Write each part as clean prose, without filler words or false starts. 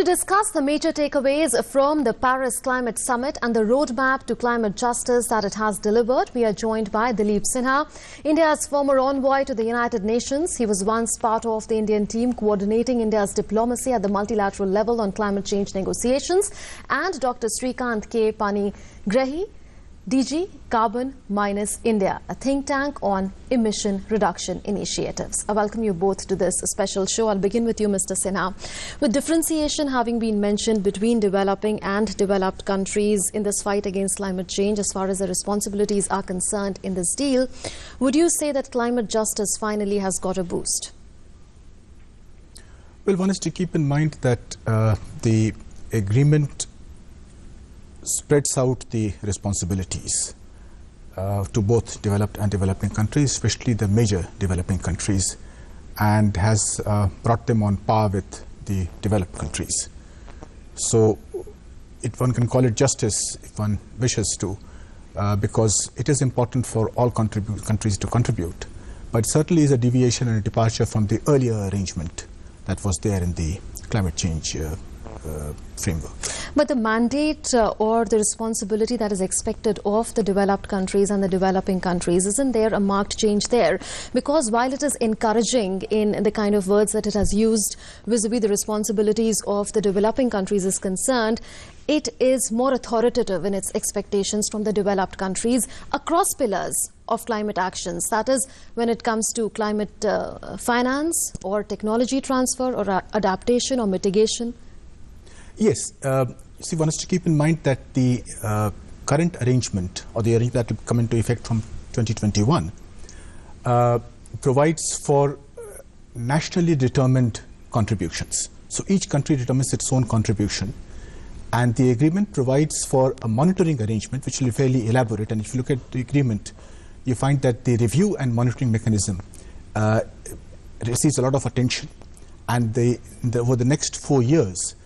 To discuss the major takeaways from the Paris Climate Summit and the roadmap to climate justice that it has delivered, we are joined by Dileep Sinha, India's former envoy to the United Nations. He was once part of the Indian team coordinating India's diplomacy at the multilateral level on climate change negotiations, and Dr. Srikanth K. Panigrahi, DG Carbon Minus India, a think tank on emission reduction initiatives. I welcome you both to this special show. I'll begin with you, Mr. Sinha. With differentiation having been mentioned between developing and developed countries in this fight against climate change as far as the responsibilities are concerned in this deal, would you say that climate justice finally has got a boost? Well, one is to keep in mind that the agreement spreads out the responsibilities to both developed and developing countries, especially the major developing countries, and has brought them on par with the developed countries. So one can call it justice if one wishes to, because it is important for all countries to contribute, but certainly is a deviation and a departure from the earlier arrangement that was there in the climate change framework. But the mandate or the responsibility that is expected of the developed countries and the developing countries, isn't there a marked change there? Because while it is encouraging in the kind of words that it has used vis-a-vis the responsibilities of the developing countries is concerned, it is more authoritative in its expectations from the developed countries across pillars of climate actions. That is, when it comes to climate finance or technology transfer or adaptation or mitigation. Yes. See, one has to keep in mind that the current arrangement, or the arrangement that will come into effect from 2021, provides for nationally determined contributions. So each country determines its own contribution, and the agreement provides for a monitoring arrangement which will be fairly elaborate. And if you look at the agreement, you find that the review and monitoring mechanism receives a lot of attention, and over the next 4 years,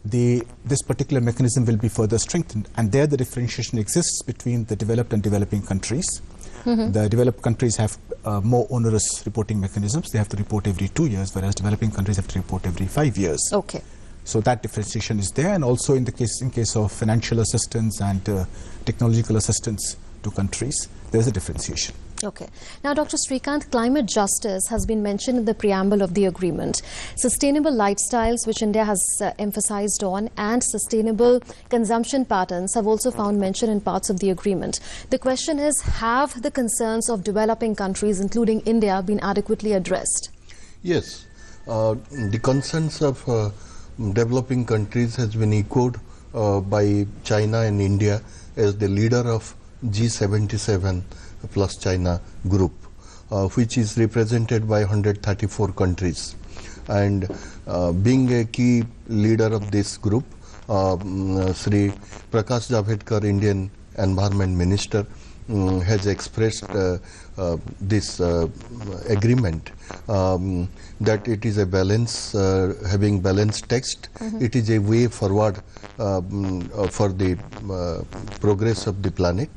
this particular mechanism will be further strengthened, and there the differentiation exists between the developed and developing countries. The developed countries have more onerous reporting mechanisms. They have to report every 2 years, whereas developing countries have to report every 5 years. Okay. So that differentiation is there, and also in case of financial assistance and technological assistance to countries, there's a differentiation. Okay. Now, Dr. Srikanth, climate justice has been mentioned in the preamble of the agreement. Sustainable lifestyles, which India has emphasized on, and sustainable consumption patterns have also found mention in parts of the agreement. The question is, have the concerns of developing countries, including India, been adequately addressed? Yes. The concerns of developing countries has been echoed by China and India as the leader of G77 plus China group, which is represented by 134 countries. And being a key leader of this group, Sri Prakash Javadekar, Indian Environment Minister, has expressed this agreement that it is a balance, having balanced text. It is a way forward for the progress of the planet,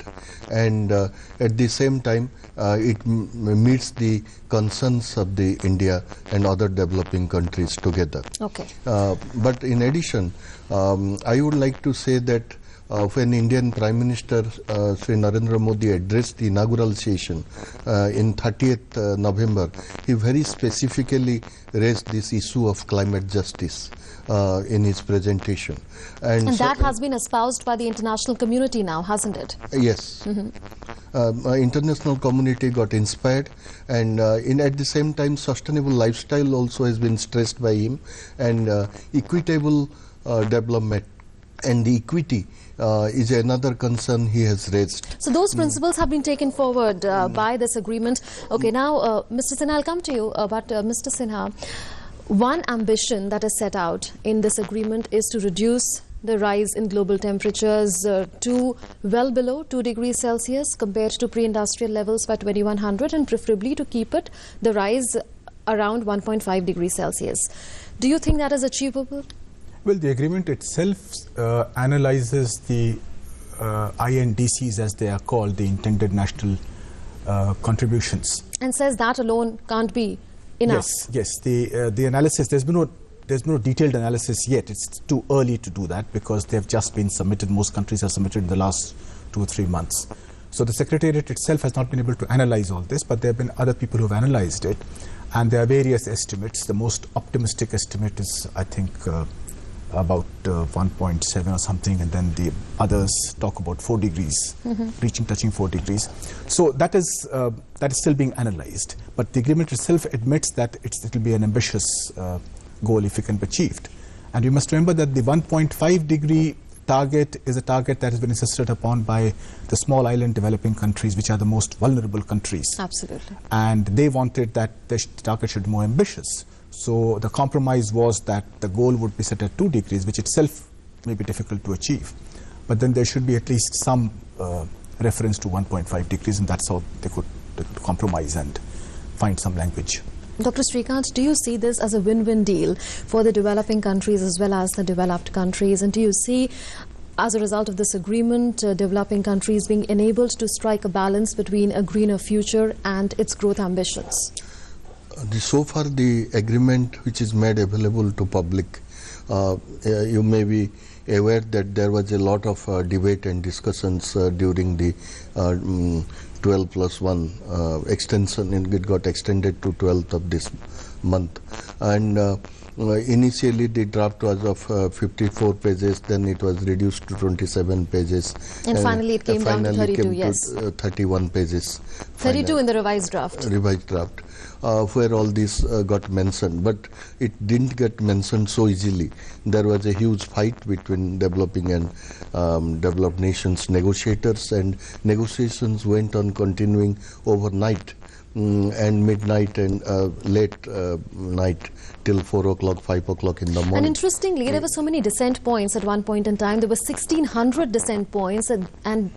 and at the same time it meets the concerns of the India and other developing countries together. Okay. But in addition, I would like to say that when Indian Prime Minister Sri Narendra Modi addressed the inaugural session in 30th November, he very specifically raised this issue of climate justice in his presentation. And so, that has been espoused by the international community now, hasn't it? Yes. International community got inspired, and at the same time sustainable lifestyle also has been stressed by him, and equitable development and the equity is another concern he has raised. So those principles have been taken forward by this agreement. Okay, now Mr. Sinha, I'll come to you, but Mr. Sinha, one ambition that is set out in this agreement is to reduce the rise in global temperatures to well below 2 degrees Celsius compared to pre-industrial levels by 2100, and preferably to keep the rise around 1.5 degrees Celsius. Do you think that is achievable? Well, the agreement itself analyzes the INDCs, as they are called, the intended national contributions. And says that alone can't be enough. Yes, the analysis, there's been no there's no detailed analysis yet. It's too early to do that because they have just been submitted. Most countries have submitted in the last 2 or 3 months. So the Secretariat itself has not been able to analyze all this, but there have been other people who have analyzed it. And there are various estimates. The most optimistic estimate is, I think, about 1.7 or something, and then the others talk about 4 degrees, touching 4 degrees. So that is still being analyzed. But the agreement itself admits that it will be an ambitious goal if it can be achieved. And you must remember that the 1.5 degree target is a target that has been insisted upon by the small island developing countries, which are the most vulnerable countries. Absolutely. And they wanted that the target should be more ambitious. So the compromise was that the goal would be set at 2 degrees, which itself may be difficult to achieve. But then there should be at least some reference to 1.5 degrees, and that's how they could compromise and find some language. Dr. Srikanth, do you see this as a win-win deal for the developing countries as well as the developed countries? And do you see, as a result of this agreement, developing countries being enabled to strike a balance between a greener future and its growth ambitions? So far, the agreement which is made available to public, you may be aware that there was a lot of debate and discussions during the 12+1 extension, and it got extended to 12th of this month. And initially the draft was of 54 pages, then it was reduced to 27 pages. And finally it came down to 32, yes. 31 pages. 32 in the revised draft. Revised draft. Where all this got mentioned, but it didn't get mentioned so easily. There was a huge fight between developing and developed nations negotiators, and negotiations went on continuing overnight and midnight and late night till 4 o'clock, 5 o'clock in the morning. And interestingly, there were so many dissent points at one point in time. There were 1,600 dissent points, and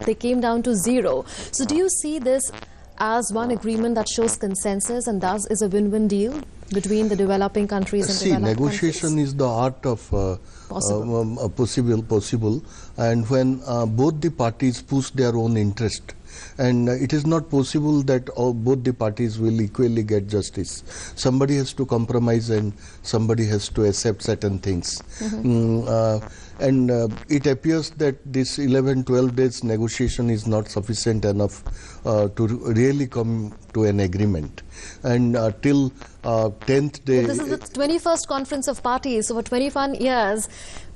they came down to 0. So do you see this as one agreement that shows consensus and thus is a win-win deal between the developing countries and developed countries? Negotiation is the art of possible, and when both the parties push their own interest, and it is not possible that both the parties will equally get justice. Somebody has to compromise and somebody has to accept certain things. And it appears that this 11-12 days negotiation is not sufficient enough to really come to an agreement. And till 10th day... But this is the 21st Conference of Parties. So for 21 years,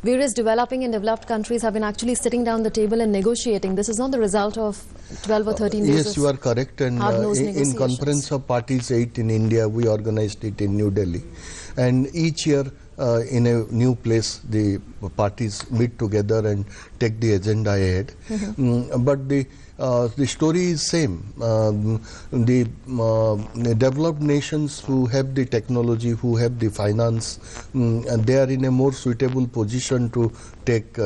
various developing and developed countries have been actually sitting down the table and negotiating. This is not the result of 12 or 13 days. Yes, you are correct. And in Conference of Parties 8 in India, we organized it in New Delhi. And each year, in a new place, the parties meet together and take the agenda ahead. But the story is same. The developed nations who have the technology, who have the finance, and they are in a more suitable position to take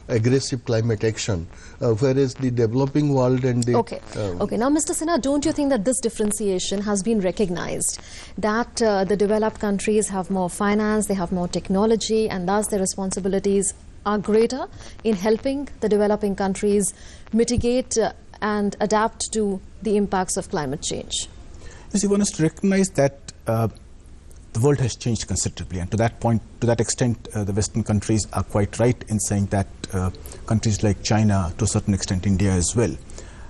aggressive climate action, whereas the developing world and the... Okay. Now, Mr. Sinha, don't you think that this differentiation has been recognized, that the developed countries have more finance, they have more technology, and thus their responsibilities are greater in helping the developing countries mitigate and adapt to the impacts of climate change? You see, one has to recognize that the world has changed considerably, and to that point, to that extent, the Western countries are quite right in saying that countries like China, to a certain extent India as well,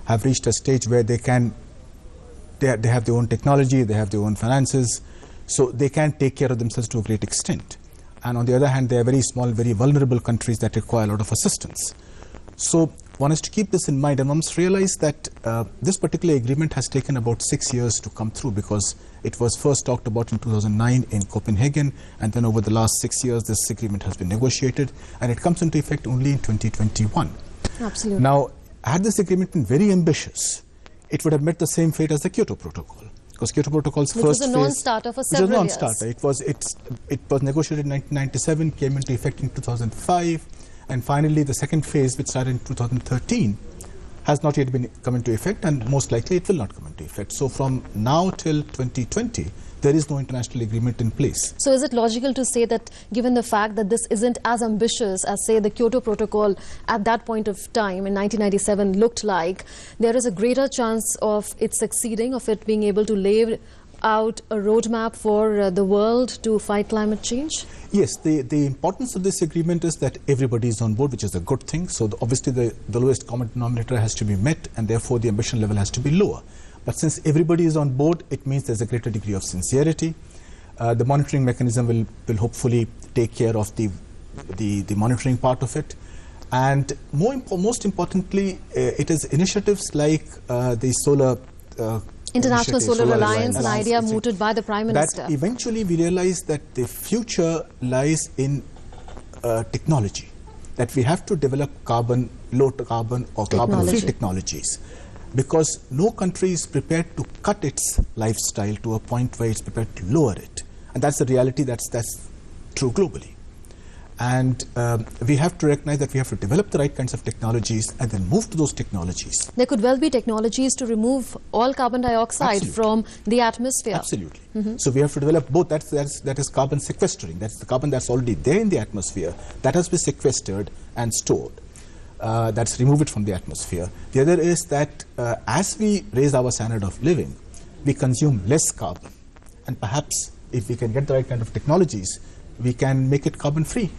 have reached a stage where they have their own technology, they have their own finances, so they can take care of themselves to a great extent. And on the other hand, they are very small, very vulnerable countries that require a lot of assistance. So one has to keep this in mind, and one must realize that this particular agreement has taken about 6 years to come through, because it was first talked about in 2009 in Copenhagen, and then over the last 6 years this agreement has been negotiated, and it comes into effect only in 2021. Absolutely. Now, had this agreement been very ambitious, it would have met the same fate as the Kyoto Protocol. Because Kyoto Protocol's which first was a non-starter for several several years. It was negotiated in 1997, came into effect in 2005, and finally the second phase, which started in 2013, has not yet come into effect, and most likely it will not come into effect. So from now till 2020, there is no international agreement in place. So is it logical to say that, given the fact that this isn't as ambitious as, say, the Kyoto Protocol at that point of time in 1997 looked like, there is a greater chance of it succeeding, of it being able to lay out a roadmap for the world to fight climate change? Yes, the importance of this agreement is that everybody is on board, which is a good thing. So obviously the lowest common denominator has to be met, and therefore the ambition level has to be lower. But since everybody is on board, it means there's a greater degree of sincerity. The monitoring mechanism will hopefully take care of the monitoring part of it. And most importantly, it is initiatives like the solar International Solar Alliance, an idea etc., mooted by the Prime Minister. That eventually we realize that the future lies in technology, that we have to develop low carbon or carbon-free technologies, because no country is prepared to cut its lifestyle to a point where it's prepared to lower it. And that's the reality that's true globally. And we have to recognize that we have to develop the right kinds of technologies and then move to those technologies. There could well be technologies to remove all carbon dioxide from the atmosphere. Absolutely. So we have to develop both. That is carbon sequestering. That's the carbon that's already there in the atmosphere. That has been sequestered and stored. That's removed from the atmosphere. The other is that as we raise our standard of living, we consume less carbon. And perhaps if we can get the right kind of technologies, we can make it carbon-free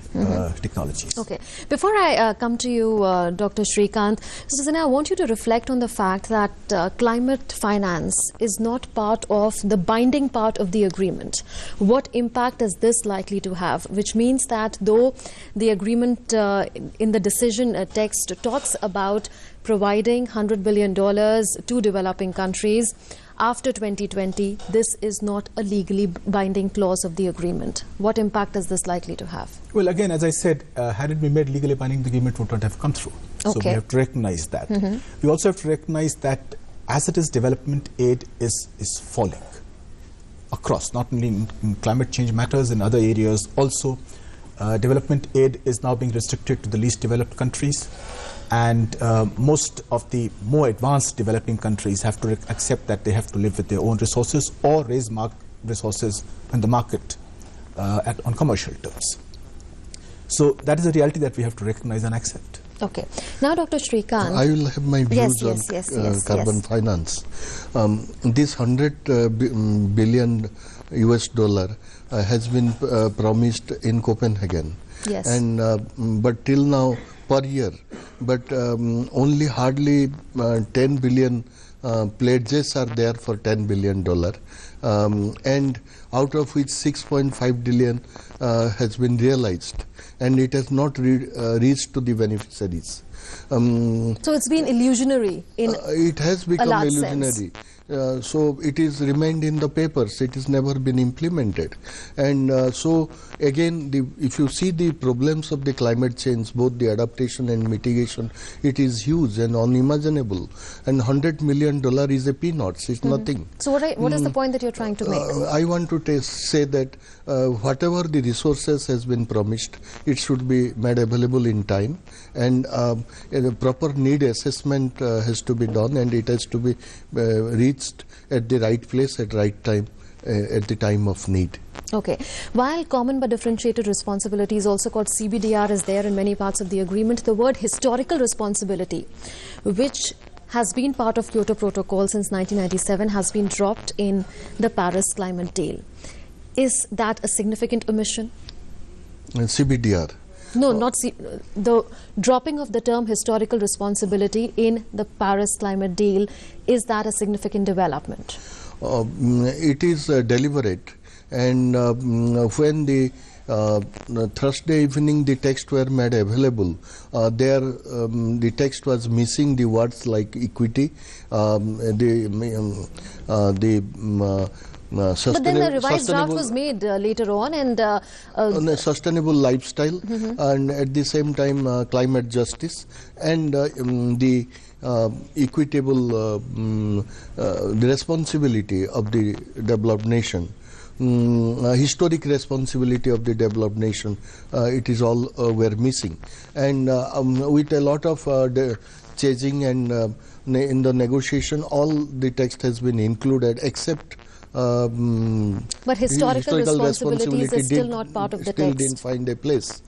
technologies. Okay. Before I come to you, Dr. Srikanth, Mr. Sinha, I want you to reflect on the fact that climate finance is not part of the binding part of the agreement. What impact is this likely to have? Which means that though the agreement in the decision text talks about providing $100 billion to developing countries, after 2020, this is not a legally binding clause of the agreement. What impact is this likely to have? Well, again, as I said, had it been made legally binding, the agreement would not have come through. So we have to recognize that. We also have to recognize that as it is, development aid is falling across, not only in climate change matters, in other areas also. Development aid is now being restricted to the least developed countries. And most of the more advanced developing countries have to accept that they have to live with their own resources or raise resources in the market on commercial terms. So that is a reality that we have to recognize and accept. Okay. Now, Dr. Srikanth. I will have my views on carbon finance. This $100 billion US dollar has been promised in Copenhagen. Yes. And but till now, per year, but only hardly 10 billion pledges are there for $10 billion, and out of which 6.5 billion has been realized, and it has not reached to the beneficiaries. So it's been illusionary in it has become a large illusionary. sense. So it is remained in the papers. It has never been implemented. And so again, if you see the problems of the climate change, both the adaptation and mitigation, it is huge and unimaginable. And $100 million is a peanuts. It's nothing. So what is the point that you're trying to make? I want to say that whatever the resources has been promised, it should be made available in time, and a proper need assessment has to be done, and it has to be reached at the right place at right time at the time of need. Okay. While common but differentiated responsibility is also called CBDR is there in many parts of the agreement, the word historical responsibility, which has been part of Kyoto Protocol since 1997, has been dropped in the Paris Climate Deal. Is that a significant omission? CBDR? No, not the dropping of the term historical responsibility in the Paris Climate Deal. Is that a significant development? It is deliberate, and when the Thursday evening the text were made available, the text was missing the words like equity, but then the revised draft was made later on, and a sustainable lifestyle, and at the same time climate justice, and the equitable the responsibility of the developed nation, historic responsibility of the developed nation. It is all were missing, and with a lot of chasing and in the negotiation, all the text has been included except. But historical responsibilities is still not part of the text. Still didn't find a place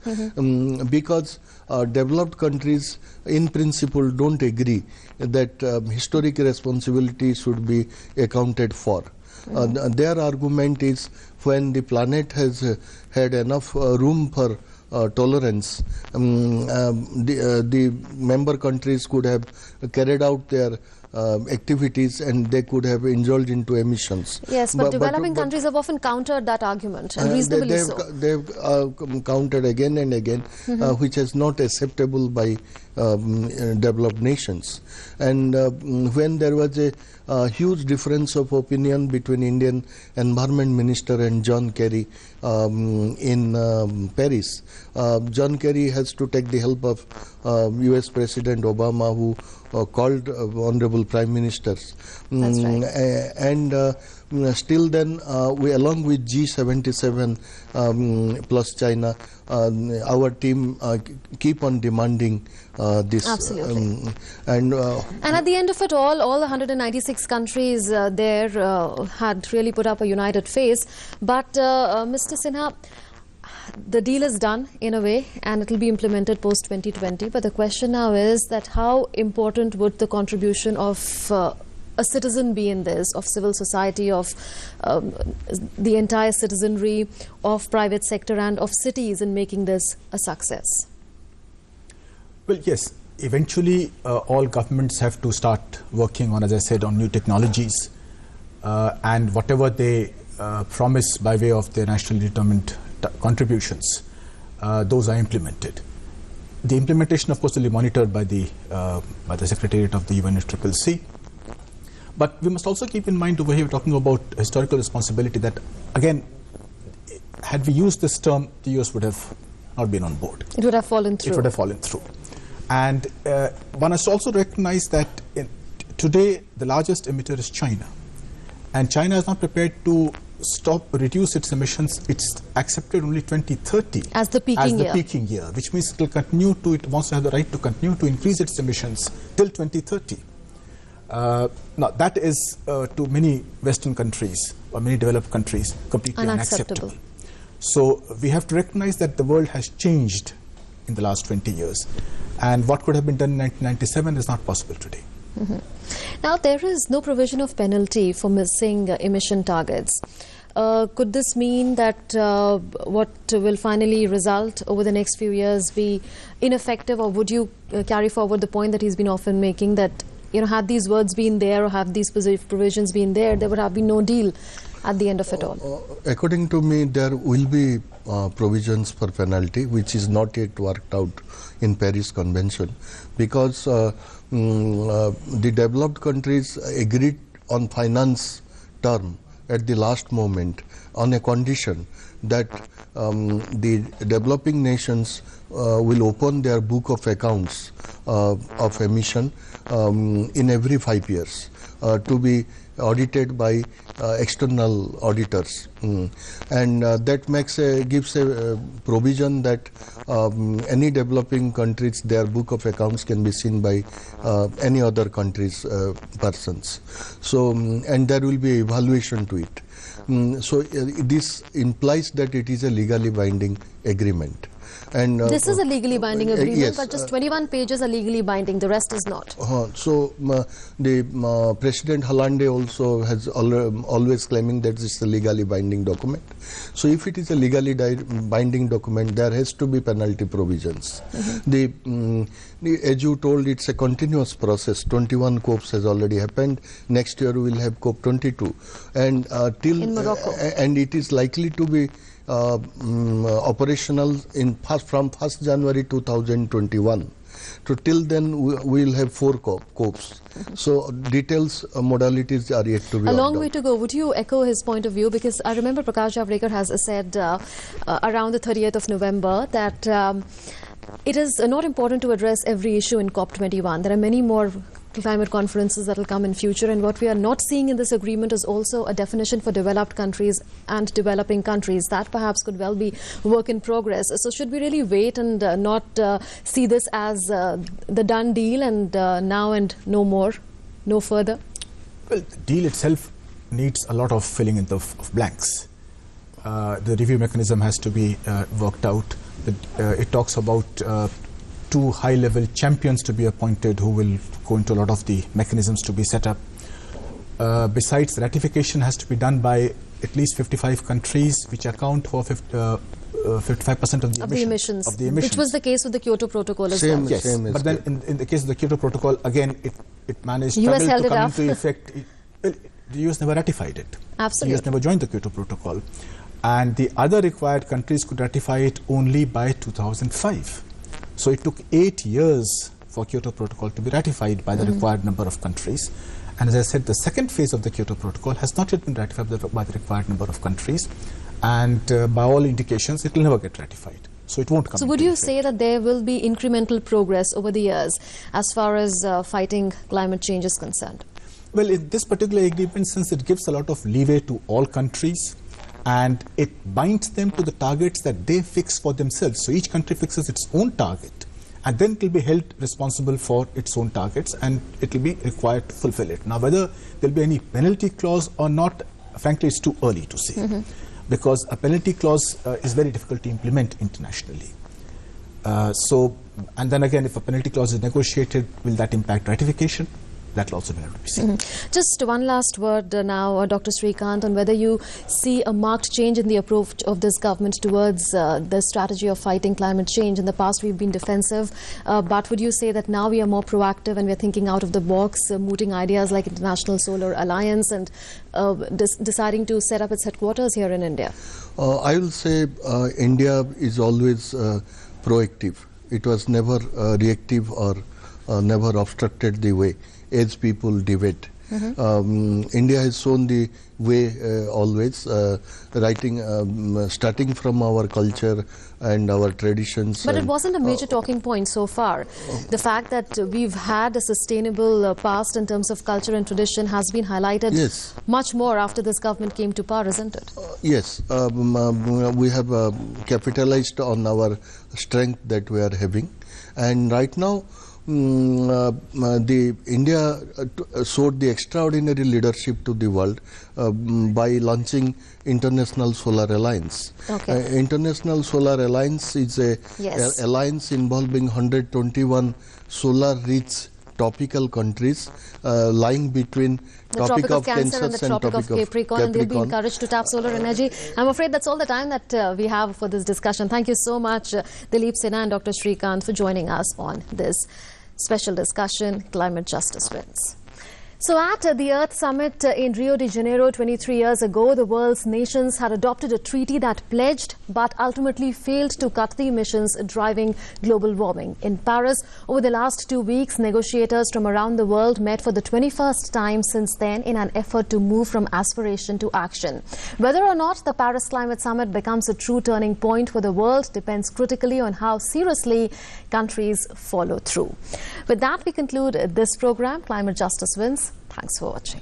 because developed countries, in principle, don't agree that historic responsibility should be accounted for. Their argument is when the planet has had enough room for tolerance, the member countries could have carried out their activities and they could have indulged into emissions. Yes, but developing countries have often countered that argument, and reasonably so. They've countered again and again, which is not acceptable by developed nations. And when there was a huge difference of opinion between Indian Environment Minister and John Kerry in Paris, John Kerry has to take the help of US President Obama, who called honorable prime ministers. That's right. And still then, we, along with G77 plus China, our team keep on demanding this. Absolutely. And at the end of it all the 196 countries there had really put up a united face. But Mr. Sinha, the deal is done in a way, and it will be implemented post 2020. But the question now is that how important would the contribution of a citizen be in this, of civil society, of the entire citizenry, of private sector and of cities in making this a success? Well, yes, eventually all governments have to start working on, as I said, on new technologies, and whatever they promise by way of their nationally determined contributions, those are implemented. The implementation, of course, will be monitored by the Secretariat of the UNFCCC. But we must also keep in mind over here, we're talking about historical responsibility, that again, had we used this term, the US would have not been on board. It would have fallen through. It would have fallen through. And one has to also recognize that today the largest emitter is China. And China is not prepared to reduce its emissions. It's accepted only 2030 as the peaking year, which means it will continue to, it wants to have the right to continue to increase its emissions till 2030. Now that is to many Western countries or many developed countries completely unacceptable. So we have to recognize that the world has changed in the last 20 years, and what could have been done in 1997 is not possible today. Now, there is no provision of penalty for missing emission targets. Could this mean that what will finally result over the next few years be ineffective, or would you carry forward the point that he's been often making, that, you know, had these words been there or have these provisions been there, there would have been no deal at the end of it all? According to me, there will be provisions for penalty, which is not yet worked out in Paris Convention, because the developed countries agreed on finance term at the last moment on a condition that the developing nations will open their book of accounts of emission in every 5 years to be audited by external auditors, and that gives a provision that any developing countries, their book of accounts can be seen by any other country's persons. So and there will be evaluation to it. So this implies that it is a legally binding agreement. And this is a legally binding agreement, yes, but just 21 pages are legally binding, the rest is not. So the President Hollande also has always claiming that this is a legally binding document. So if it is a legally binding document, there has to be penalty provisions. As you told, it's a continuous process. 21 COPs has already happened. Next year we will have COP 22, and in Morocco. And it is likely to be operational from 1st January 2021. So till then we will have 4 COPs. So details, modalities are yet to be. A long way to go. Would you echo his point of view? Because I remember Prakash Javadekar has said around the 30th of November that it is not important to address every issue in COP21. There are many more climate conferences that will come in future, and what we are not seeing in this agreement is also a definition for developed countries and developing countries. That perhaps could well be work in progress. So should we really wait and not see this as the done deal and now and no more, no further? Well, the deal itself needs a lot of filling in of blanks. The review mechanism has to be worked out. It talks about 2 high-level champions to be appointed who will go into a lot of the mechanisms to be set up. besides ratification, has to be done by at least 55 countries, which account for 55% of the emissions. Which was the case with the Kyoto Protocol as well. Yes, but then in the case of the Kyoto Protocol, again, it managed to come into effect. The US never ratified it. Absolutely. The US never joined the Kyoto Protocol. And the other required countries could ratify it only by 2005. So it took 8 years for Kyoto Protocol to be ratified by the required number of countries. And as I said, the second phase of the Kyoto Protocol has not yet been ratified by the required number of countries. And by all indications, it will never get ratified. So it won't come. So would you say that there will be incremental progress over the years as far as fighting climate change is concerned? Well, in this particular agreement, since it gives a lot of leeway to all countries, and it binds them to the targets that they fix for themselves. So each country fixes its own target, and then it will be held responsible for its own targets, and it will be required to fulfill it. Now, whether there will be any penalty clause or not, frankly, it's too early to say, because a penalty clause is very difficult to implement internationally. And then again, if a penalty clause is negotiated, will that impact ratification? That will also be able to be seen. Just one last word now, Dr. Srikanth, on whether you see a marked change in the approach of this government towards the strategy of fighting climate change. In the past, we've been defensive, but would you say that now we are more proactive and we're thinking out of the box, mooting ideas like International Solar Alliance and deciding to set up its headquarters here in India? I will say India is always proactive. It was never reactive or never obstructed the way as people debate. India has shown the way always, starting from our culture and our traditions. But it wasn't a major talking point so far. The fact that we've had a sustainable past in terms of culture and tradition has been highlighted much more after this government came to power, isn't it? Yes, we have capitalized on our strength that we are having, and right now India showed the extraordinary leadership to the world by launching International Solar Alliance. International Solar Alliance is a alliance involving 121 solar-rich tropical countries lying between the Tropic of Cancer and the Tropic of Capricorn, and they'll be encouraged to tap solar energy. I'm afraid that's all the time that we have for this discussion. Thank you so much, Dileep Sinha and Dr. Srikanth, for joining us on this special discussion, Climate Justice Wins. So at the Earth Summit in Rio de Janeiro 23 years ago, the world's nations had adopted a treaty that pledged but ultimately failed to cut the emissions driving global warming. In Paris, over the last 2 weeks, negotiators from around the world met for the 21st time since then in an effort to move from aspiration to action. Whether or not the Paris Climate Summit becomes a true turning point for the world depends critically on how seriously countries follow through. With that, we conclude this program, Climate Justice Wins. Thanks for watching.